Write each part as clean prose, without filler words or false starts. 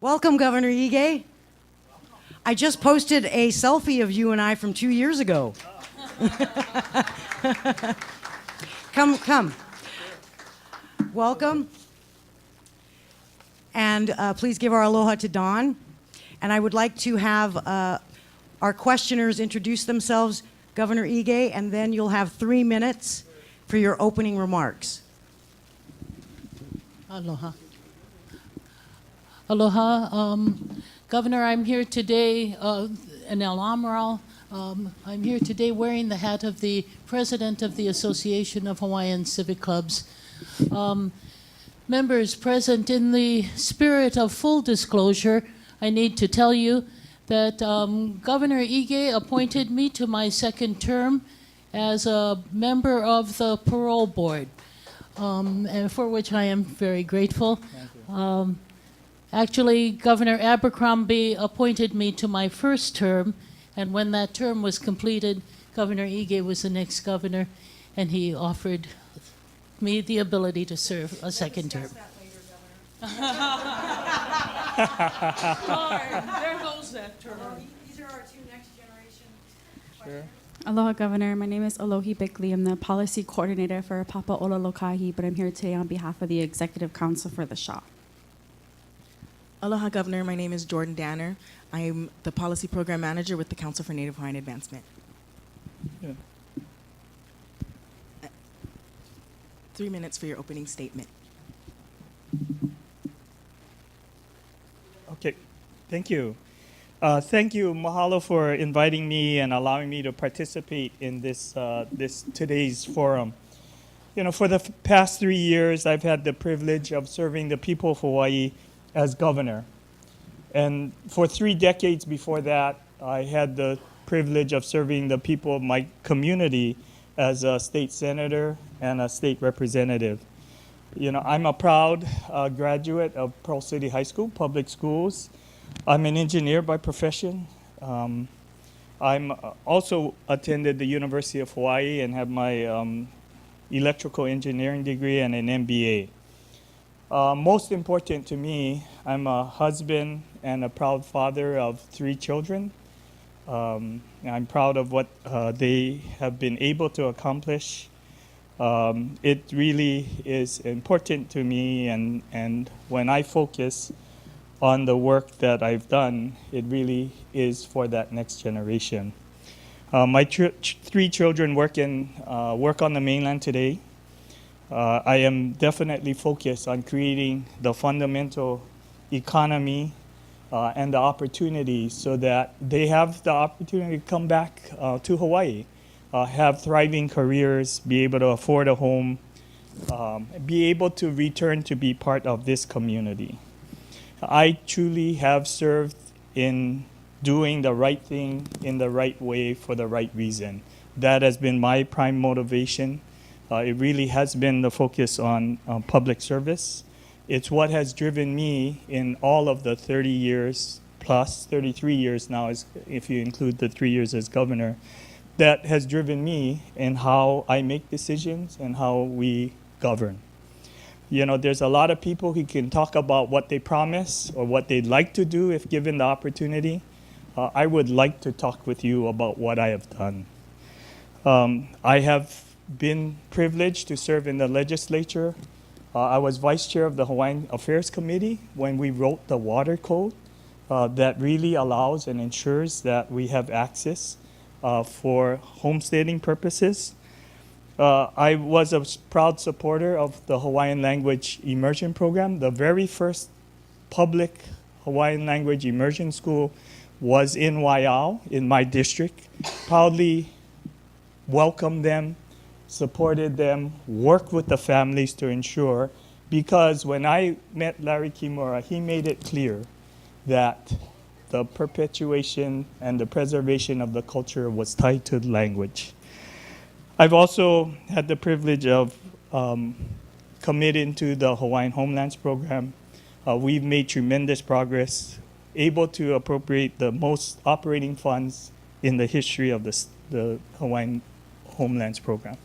Welcome, Governor Ige. I just posted a selfie of you and I from 2 years ago. Come. Welcome. And please give our aloha to Don. And I would like to have our questioners introduce themselves, Governor Ige, and then you'll have 3 minutes for your opening remarks. Aloha. Aloha. Governor, I'm here today, in El Amaral. I'm here today wearing the hat of the President of the Association of Hawaiian Civic Clubs. Members present, in the spirit of full disclosure, I need to tell you that Governor Ige appointed me to my second term as a member of the parole board, and for which I am very grateful. Actually, Governor Abercrombie appointed me to my first term, and when that term was completed, Governor Ige was the next governor, and he offered me the ability to serve a second term. There goes that term. These are our 2 next generation. Sure. Aloha, Governor. My name is Alohi Bickley. I'm the policy coordinator for Papa Ola Lokahi, but I'm here today on behalf of the Executive Council for the SHA. Aloha, Governor. My name is Jordan Danner. I'm the policy program manager with the Council for Native Hawaiian Advancement. Yeah. 3 minutes for your opening statement. Okay, thank you. Thank you, mahalo, for inviting me and allowing me to participate in this today's forum. You know, for the past 3 years, I've had the privilege of serving the people of Hawaii as governor. And for 3 decades before that, I had the privilege of serving the people of my community as a state senator and a state representative. You know, I'm a proud graduate of Pearl City High School, public schools. I'm an engineer by profession. I'm also attended the University of Hawaii and have my electrical engineering degree and an MBA. Most important to me, I'm a husband and a proud father of 3 children. I'm proud of what they have been able to accomplish. It really is important to me, and when I focus on the work that I've done, it really is for that next generation. My 3 children work on the mainland today. I am definitely focused on creating the fundamental economy and the opportunities so that they have the opportunity to come back to Hawaii, have thriving careers, be able to afford a home, be able to return to be part of this community. I truly have served in doing the right thing in the right way for the right reason. That has been my prime motivation. It really has been the focus on public service. It's what has driven me in all of the 30 years plus, 33 years now, if you include the 3 years as governor, that has driven me in how I make decisions and how we govern. You know, there's a lot of people who can talk about what they promise or what they'd like to do if given the opportunity. I would like to talk with you about what I have done. I have been privileged to serve in the legislature. I was vice chair of the Hawaiian Affairs Committee when we wrote the water code that really allows and ensures that we have access for homesteading purposes. I was a proud supporter of the Hawaiian Language Immersion Program. The very first public Hawaiian Language Immersion School was in Waiau, in my district. Proudly welcomed them, supported them, worked with the families to ensure, because when I met Larry Kimura, he made it clear that the perpetuation and the preservation of the culture was tied to the language. I've also had the privilege of committing to the Hawaiian Homelands Program. We've made tremendous progress, able to appropriate the most operating funds in the history of the Hawaiian Homelands Program.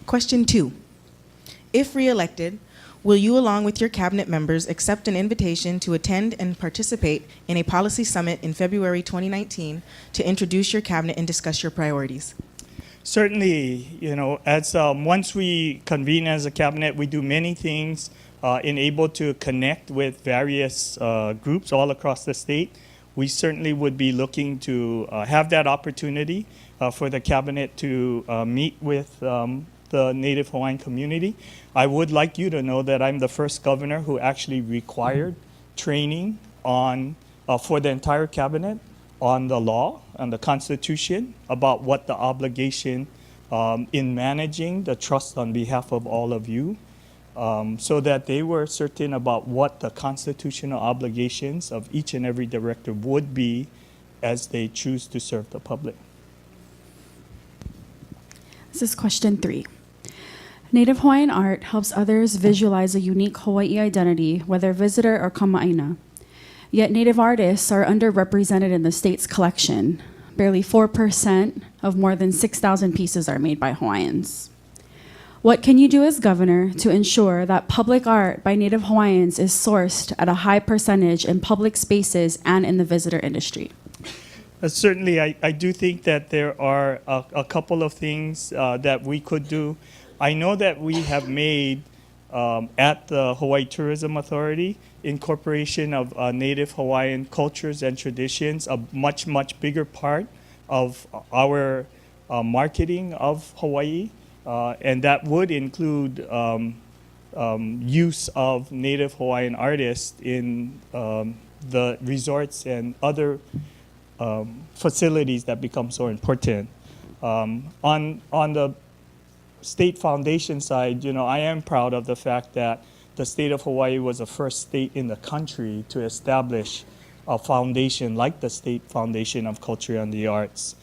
Question 2. If reelected, Will you, along with your cabinet members, accept an invitation to attend and participate in a policy summit in February 2019 to introduce your cabinet and discuss your priorities? Certainly, as once we convene as a cabinet, we do many things able to connect with various groups all across the state. We certainly would be looking to have that opportunity for the cabinet to meet with the Native Hawaiian community. I would like you to know that I'm the first governor who actually required training on for the entire cabinet on the law and the Constitution about what the obligation in managing the trust on behalf of all of you, so that they were certain about what the constitutional obligations of each and every director would be as they choose to serve the public. This is question 3. Native Hawaiian art helps others visualize a unique Hawaii identity, whether visitor or kama'aina. Yet Native artists are underrepresented in the state's collection. Barely 4% of more than 6,000 pieces are made by Hawaiians. What can you do as governor to ensure that public art by Native Hawaiians is sourced at a high percentage in public spaces and in the visitor industry? Certainly, I do think that there are a couple of things that we could do. I know that we have made at the Hawaii Tourism Authority incorporation of Native Hawaiian cultures and traditions a much, much bigger part of our marketing of Hawaii. And that would include use of Native Hawaiian artists in the resorts and other facilities that become so important. On the state foundation side, I am proud of the fact that the state of Hawaii was the first state in the country to establish a foundation like the State Foundation of Culture and the Arts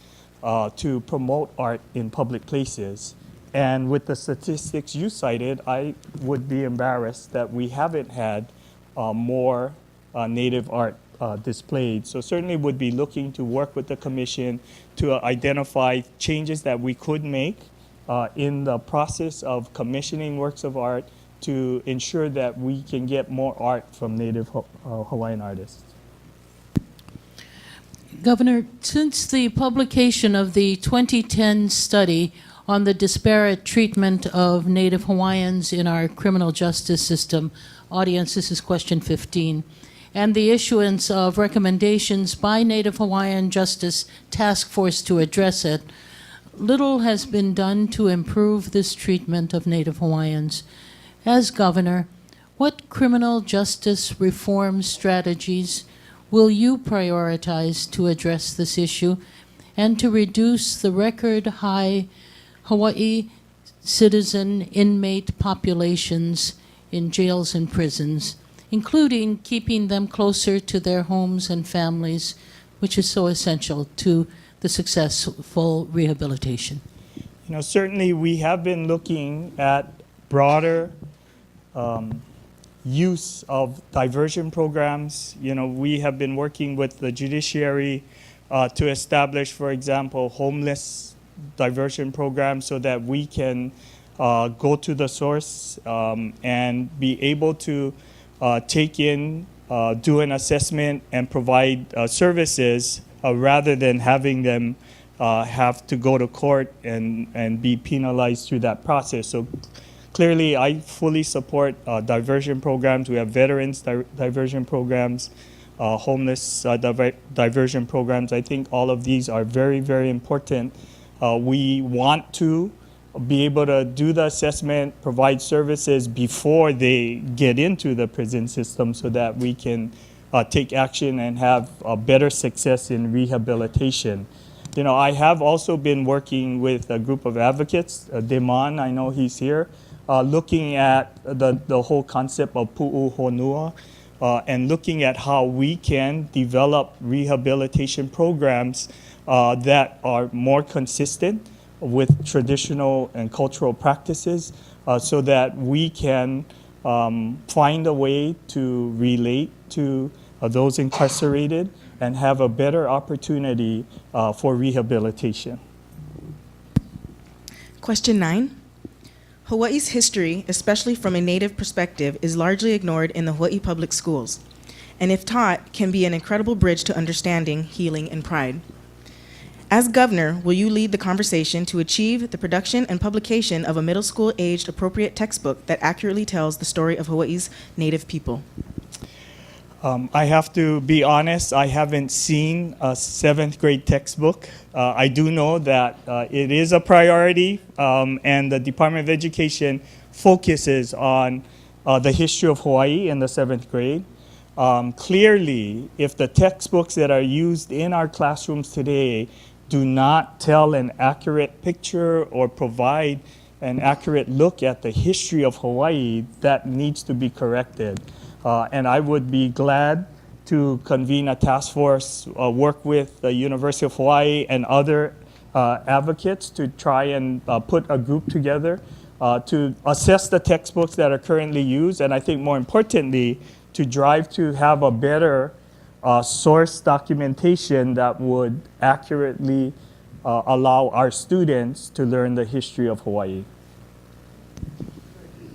to promote art in public places. And with the statistics you cited, I would be embarrassed that we haven't had more Native art displayed. So certainly would be looking to work with the commission to identify changes that we could make in the process of commissioning works of art to ensure that we can get more art from Native Hawaiian artists. Governor, since the publication of the 2010 study on the disparate treatment of Native Hawaiians in our criminal justice system, audience, this is question 15, and the issuance of recommendations by Native Hawaiian Justice Task Force to address it, little has been done to improve this treatment of Native Hawaiians. As governor, what criminal justice reform strategies will you prioritize to address this issue and to reduce the record high Hawaii citizen inmate populations in jails and prisons, including keeping them closer to their homes and families, which is so essential to the successful rehabilitation? Certainly we have been looking at broader use of diversion programs. We have been working with the judiciary to establish, for example, homeless diversion programs so that we can go to the source and be able to take in, do an assessment, and provide services rather than having them have to go to court and be penalized through that process. So clearly, I fully support diversion programs. We have veterans diversion programs, homeless diversion programs. I think all of these are very, very important. We want to be able to do the assessment, provide services before they get into the prison system so that we can take action and have a better success in rehabilitation. I have also been working with a group of advocates, Deman, I know he's here, looking at the whole concept of pu'u honua and looking at how we can develop rehabilitation programs that are more consistent with traditional and cultural practices so that we can find a way to relate to those incarcerated and have a better opportunity for rehabilitation. Question 9. Hawaii's history, especially from a Native perspective, is largely ignored in the Hawaii public schools, and if taught, can be an incredible bridge to understanding, healing, and pride. As governor, will you lead the conversation to achieve the production and publication of a middle school-aged appropriate textbook that accurately tells the story of Hawaii's Native people? I have to be honest, I haven't seen a 7th grade textbook. I do know that it is a priority, and the Department of Education focuses on the history of Hawaii in the 7th grade. Clearly, if the textbooks that are used in our classrooms today do not tell an accurate picture or provide an accurate look at the history of Hawaii, that needs to be corrected. And I would be glad to convene a task force, work with the University of Hawaii and other advocates to try and put a group together to assess the textbooks that are currently used, and I think more importantly, to drive to have a better source documentation that would accurately allow our students to learn the history of Hawaii.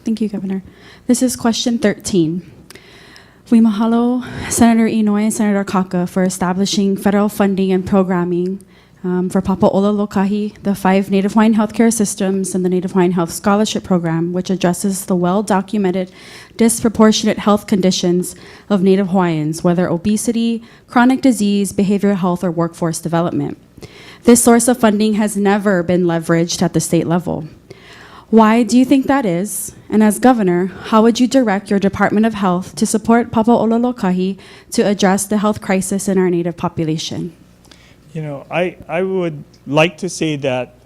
Thank you, Governor. This is question 13. We mahalo Senator Inouye and Senator Kaka for establishing federal funding and programming for Papa'ololokahi, the 5 Native Hawaiian healthcare systems, and the Native Hawaiian Health Scholarship Program, which addresses the well-documented disproportionate health conditions of Native Hawaiians, whether obesity, chronic disease, behavioral health, or workforce development. This source of funding has never been leveraged at the state level. Why do you think that is? And as governor, how would you direct your Department of Health to support Papa'ololokahi to address the health crisis in our Native population? You know, I would like to say that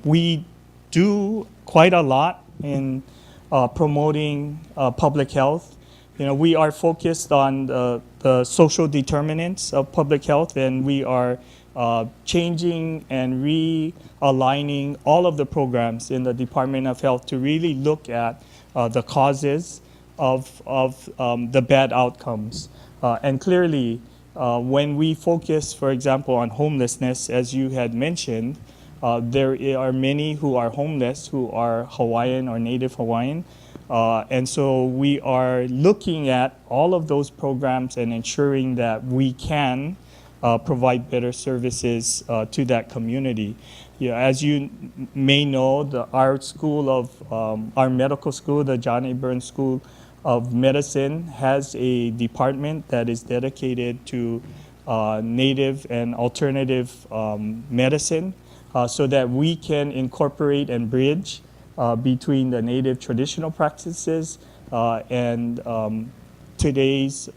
we do quite a lot in promoting public health. You know, we are focused on the social determinants of public health, and we are changing and realigning all of the programs in the Department of Health to really look at the causes of the bad outcomes. And clearly, when we focus, for example, on homelessness, as you had mentioned, there are many who are homeless who are Hawaiian or Native Hawaiian. And so we are looking at all of those programs and ensuring that we can provide better services to that community. You know, as you may know, our school of, our medical school, the John A. Burns School of Medicine, has a department that is dedicated to native and alternative medicine so that we can incorporate and bridge between the native traditional practices and today's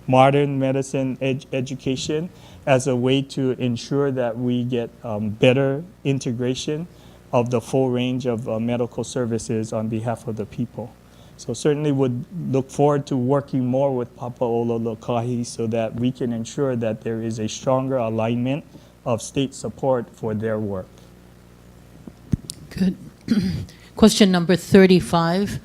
modern medicine education as a way to ensure that we get better integration of the full range of medical services on behalf of the people. So certainly would look forward to working more with Papa'ololokahi so that we can ensure that there is a stronger alignment of state support for their work. Good. Question number 35.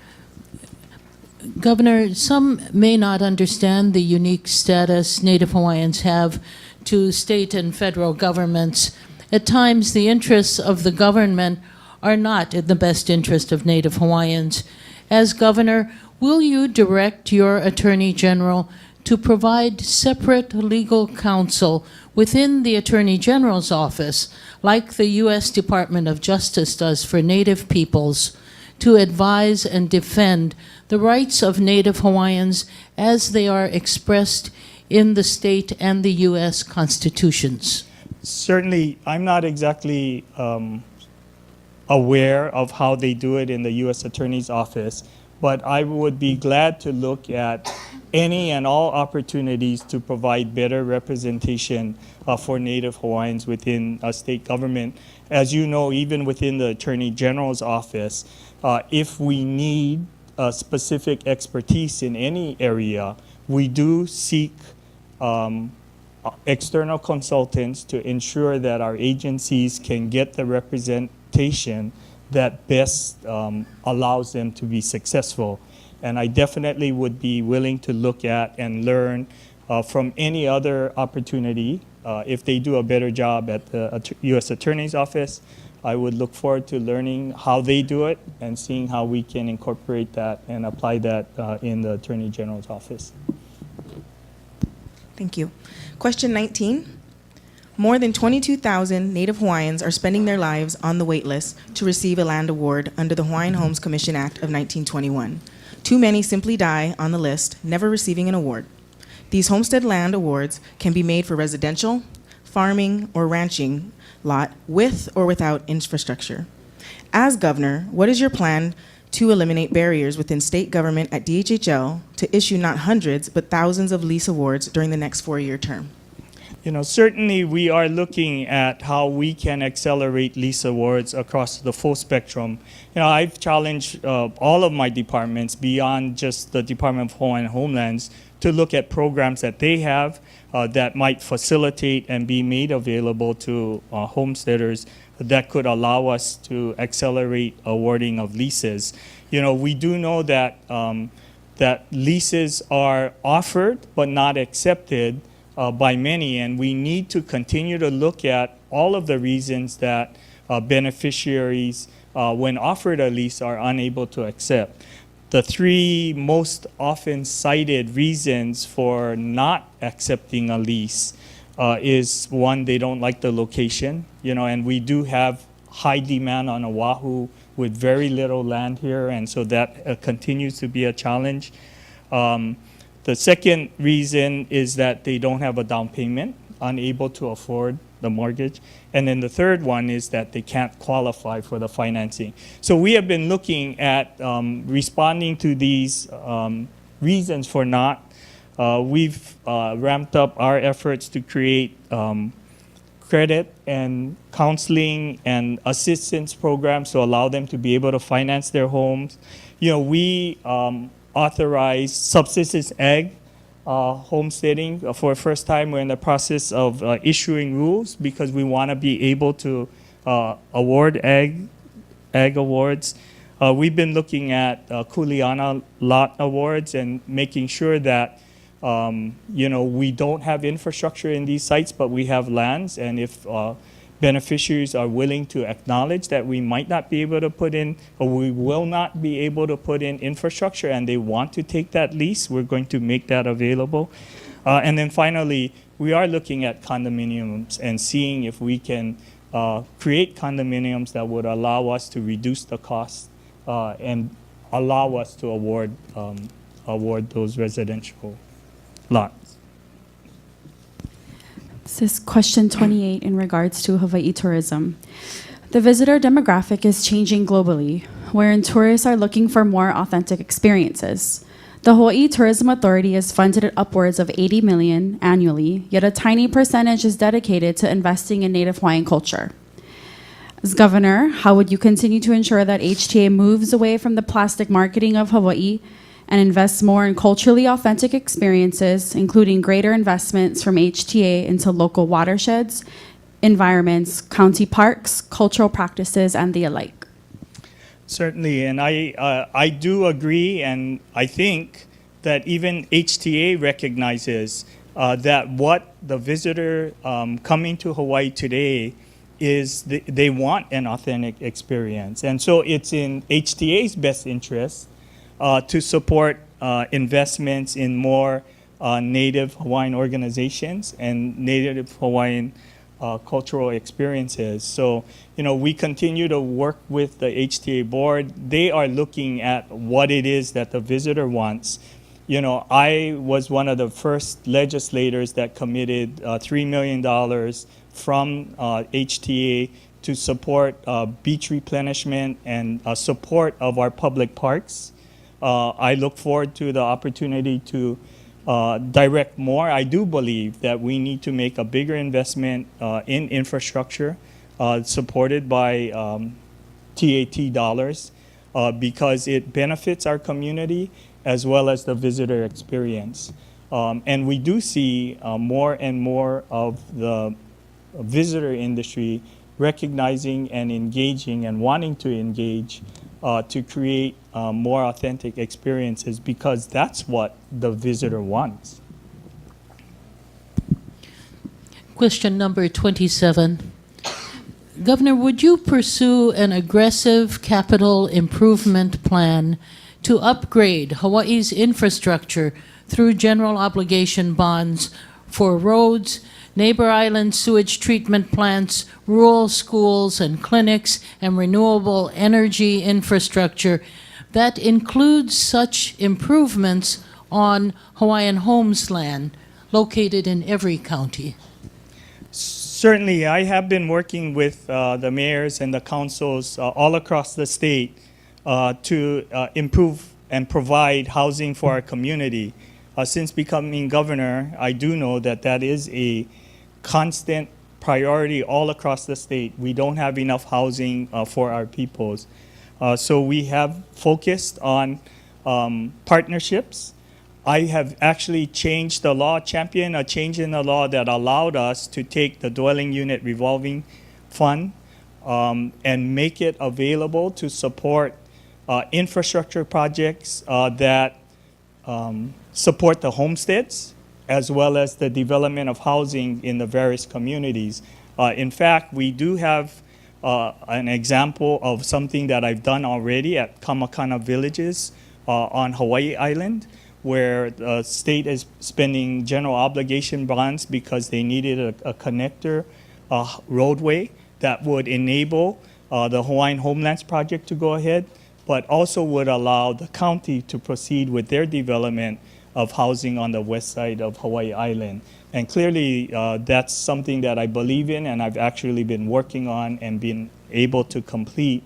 Governor, some may not understand the unique status Native Hawaiians have to state and federal governments. At times, the interests of the government are not in the best interest of Native Hawaiians. As governor, will you direct your Attorney General to provide separate legal counsel within the Attorney General's office, like the U.S. Department of Justice does for Native peoples, to advise and defend the rights of Native Hawaiians as they are expressed in the state and the U.S. constitutions? Certainly, I'm not exactly aware of how they do it in the U.S. Attorney's Office, but I would be glad to look at any and all opportunities to provide better representation for Native Hawaiians within a state government. As you know, even within the Attorney General's Office, if we need specific expertise in any area, we do seek external consultants to ensure that our agencies can get the representation that best allows them to be successful. And I definitely would be willing to look at and learn from any other opportunity if they do a better job at the U.S. Attorney's Office. I would look forward to learning how they do it and seeing how we can incorporate that and apply that in the Attorney General's office. Thank you. Question 19. More than 22,000 Native Hawaiians are spending their lives on the wait list to receive a land award under the Hawaiian Homes Commission Act of 1921. Too many simply die on the list, never receiving an award. These homestead land awards can be made for residential, farming, or ranching lot with or without infrastructure. As governor, what is your plan to eliminate barriers within state government at DHHL to issue not hundreds but thousands of lease awards during the next 4-year term? You know, certainly we are looking at how we can accelerate lease awards across the full spectrum. You know, I've challenged all of my departments beyond just the Department of Hawaiian Homelands to look at programs that they have that might facilitate and be made available to homesteaders that could allow us to accelerate awarding of leases. You know, we do know that that leases are offered but not accepted by many, and we need to continue to look at all of the reasons that beneficiaries, when offered a lease, are unable to accept. The 3 most often cited reasons for not accepting a lease is, one, they don't like the location, you know, and we do have high demand on Oahu with very little land here, and so that continues to be a challenge. The second reason is that they don't have a down payment, unable to afford the mortgage. And then the third one is that they can't qualify for the financing. So we have been looking at responding to these reasons for not. We've ramped up our efforts to create credit and counseling and assistance programs to allow them to be able to finance their homes. You know, we authorized subsistence ag homesteading for the first time. We're in the process of issuing rules because we want to be able to award ag awards. We've been looking at Kuleana lot awards and making sure that you know, we don't have infrastructure in these sites, but we have lands, and if beneficiaries are willing to acknowledge that we might not be able to put in, or we will not be able to put in infrastructure, and they want to take that lease, we're going to make that available. And then finally, we are looking at condominiums and seeing if we can create condominiums that would allow us to reduce the cost and allow us to award those residential lots. This is question 28 in regards to Hawaii tourism. The visitor demographic is changing globally, wherein tourists are looking for more authentic experiences. The Hawaii Tourism Authority is funded at upwards of $80 million annually, yet a tiny percentage is dedicated to investing in Native Hawaiian culture. As governor, how would you continue to ensure that HTA moves away from the plastic marketing of Hawaii and invests more in culturally authentic experiences, including greater investments from HTA into local watersheds, environments, county parks, cultural practices, and the alike? Certainly, and I do agree, and I think that even HTA recognizes that what the visitor coming to Hawaii today is they want an authentic experience. And so it's in HTA's best interest to support investments in more Native Hawaiian organizations and Native Hawaiian cultural experiences. So, you know, we continue to work with the HTA board. They are looking at what it is that the visitor wants. You know, I was one of the first legislators that committed $3 million from HTA to support beach replenishment and support of our public parks. I look forward to the opportunity to direct more. I do believe that we need to make a bigger investment in infrastructure supported by TAT dollars because it benefits our community as well as the visitor experience. And we do see more and more of the visitor industry recognizing and engaging and wanting to engage to create more authentic experiences because that's what the visitor wants. Question number 27. Governor, would you pursue an aggressive capital improvement plan to upgrade Hawaii's infrastructure through general obligation bonds for roads, neighbor island sewage treatment plants, rural schools and clinics, and renewable energy infrastructure that includes such improvements on Hawaiian homes land located in every county? Certainly, I have been working with the mayors and the councils all across the state to improve and provide housing for our community. Since becoming governor, I do know that that is a constant priority all across the state. We don't have enough housing for our peoples. So we have focused on partnerships. I have actually changed the law, championed a change in the law that allowed us to take the dwelling unit revolving fund and make it available to support infrastructure projects that support the homesteads as well as the development of housing in the various communities. In fact, we do have an example of something that I've done already at Kamakana Villages on Hawaii Island, where the state is spending general obligation bonds because they needed a connector roadway that would enable the Hawaiian Homelands Project to go ahead, but also would allow the county to proceed with their development of housing on the west side of Hawaii Island. And clearly, that's something that I believe in and I've actually been working on and been able to complete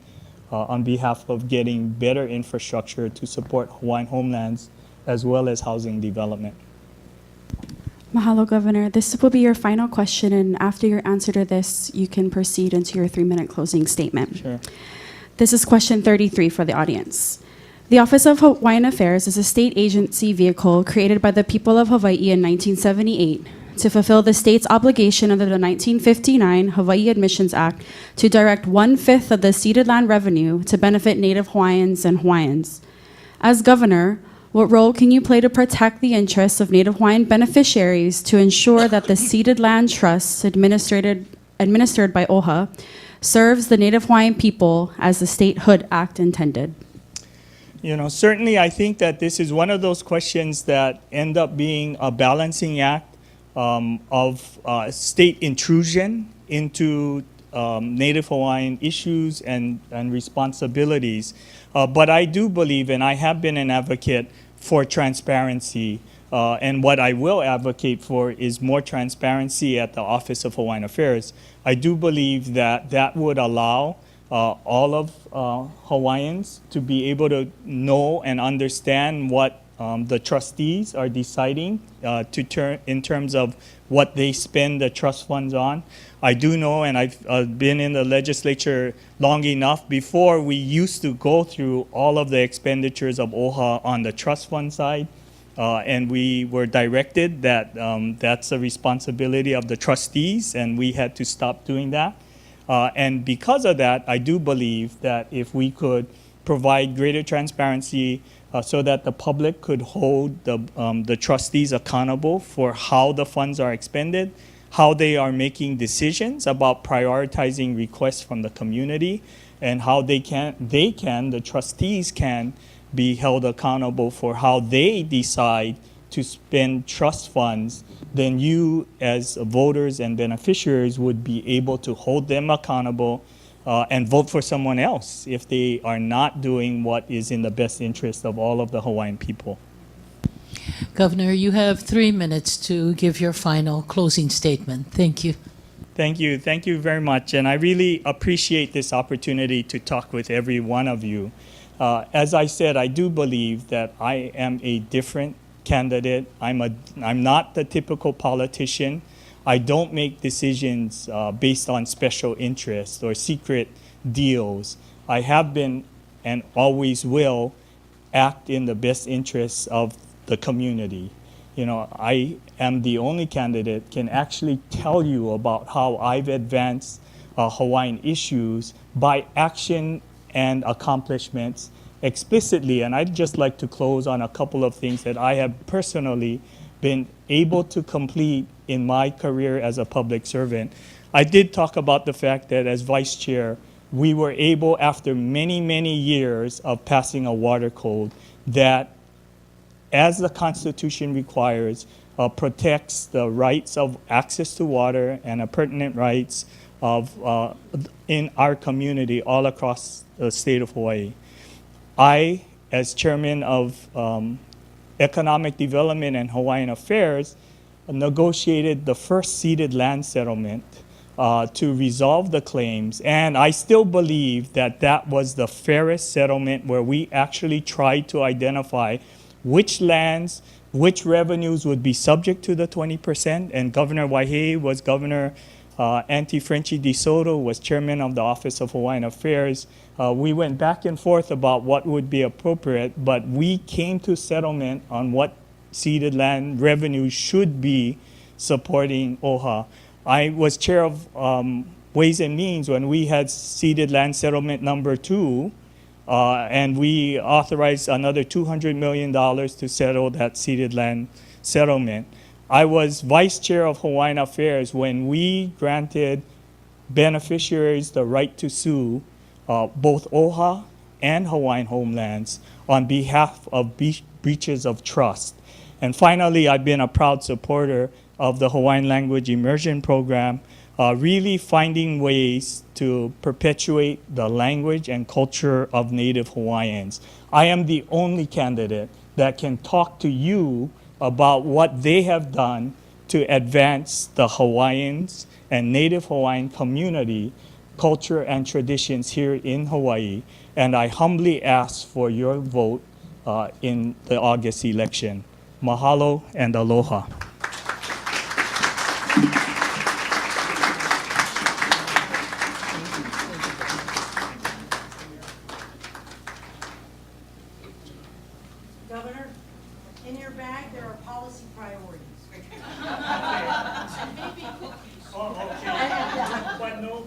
on behalf of getting better infrastructure to support Hawaiian homelands as well as housing development. Mahalo, Governor. This will be your final question, and after your answer to this, you can proceed into your 3-minute closing statement. Sure. This is question 33 for the audience. The Office of Hawaiian Affairs is a state agency vehicle created by the people of Hawaii in 1978 to fulfill the state's obligation under the 1959 Hawaii Admissions Act to direct 1/5 of the ceded land revenue to benefit Native Hawaiians and Hawaiians. As governor, what role can you play to protect the interests of Native Hawaiian beneficiaries to ensure that the ceded land trust administered by OHA serves the Native Hawaiian people as the Statehood Act intended? You know, certainly I think that this is one of those questions that end up being a balancing act of state intrusion into Native Hawaiian issues and responsibilities. But I do believe, and I have been an advocate for transparency, and what I will advocate for is more transparency at the Office of Hawaiian Affairs. I do believe that that would allow all of Hawaiians to be able to know and understand what the trustees are deciding in terms of what they spend the trust funds on. I do know, and I've been in the legislature long enough, before we used to go through all of the expenditures of OHA on the trust fund side, and we were directed that that's a responsibility of the trustees, and we had to stop doing that. And because of that, I do believe that if we could provide greater transparency so that the public could hold the trustees accountable for how the funds are expended, how they are making decisions about prioritizing requests from the community, and how the trustees can be held accountable for how they decide to spend trust funds, then you as voters and beneficiaries would be able to hold them accountable and vote for someone else if they are not doing what is in the best interest of all of the Hawaiian people. Governor, you have 3 minutes to give your final closing statement. Thank you. Thank you. Thank you very much. And I really appreciate this opportunity to talk with every one of you. As I said, I do believe that I am a different candidate. I'm not the typical politician. I don't make decisions based on special interests or secret deals. I have been and always will act in the best interests of the community. You know, I am the only candidate can actually tell you about how I've advanced Hawaiian issues by action and accomplishments explicitly. And I'd just like to close on a couple of things that I have personally been able to complete in my career as a public servant. I did talk about the fact that as vice chair, we were able, after many, many years of passing a water code that, as the Constitution requires, protects the rights of access to water and pertinent rights of in our community all across the state of Hawaii. I, as chairman of Economic Development and Hawaiian Affairs, negotiated the first ceded land settlement to resolve the claims, and I still believe that that was the fairest settlement, where we actually tried to identify which lands, which revenues would be subject to the 20%, and Governor Waihee was governor, Auntie Frenchie DeSoto was chairman of the Office of Hawaiian Affairs. We went back and forth about what would be appropriate, but we came to settlement on what ceded land revenues should be supporting OHA. I was chair of Ways and Means when we had ceded land settlement number 2, and we authorized another $200 million to settle that ceded land settlement. I was vice chair of Hawaiian Affairs when we granted beneficiaries the right to sue both OHA and Hawaiian homelands on behalf of breaches of trust. And finally, I've been a proud supporter of the Hawaiian Language Immersion Program, really finding ways to perpetuate the language and culture of Native Hawaiians. I am the only candidate that can talk to you about what they have done to advance the Hawaiians and Native Hawaiian community, culture and traditions here in Hawaii. And I humbly ask for your vote in the August election. Mahalo and aloha. Governor, in your bag, there are policy priorities. Oh, okay. But no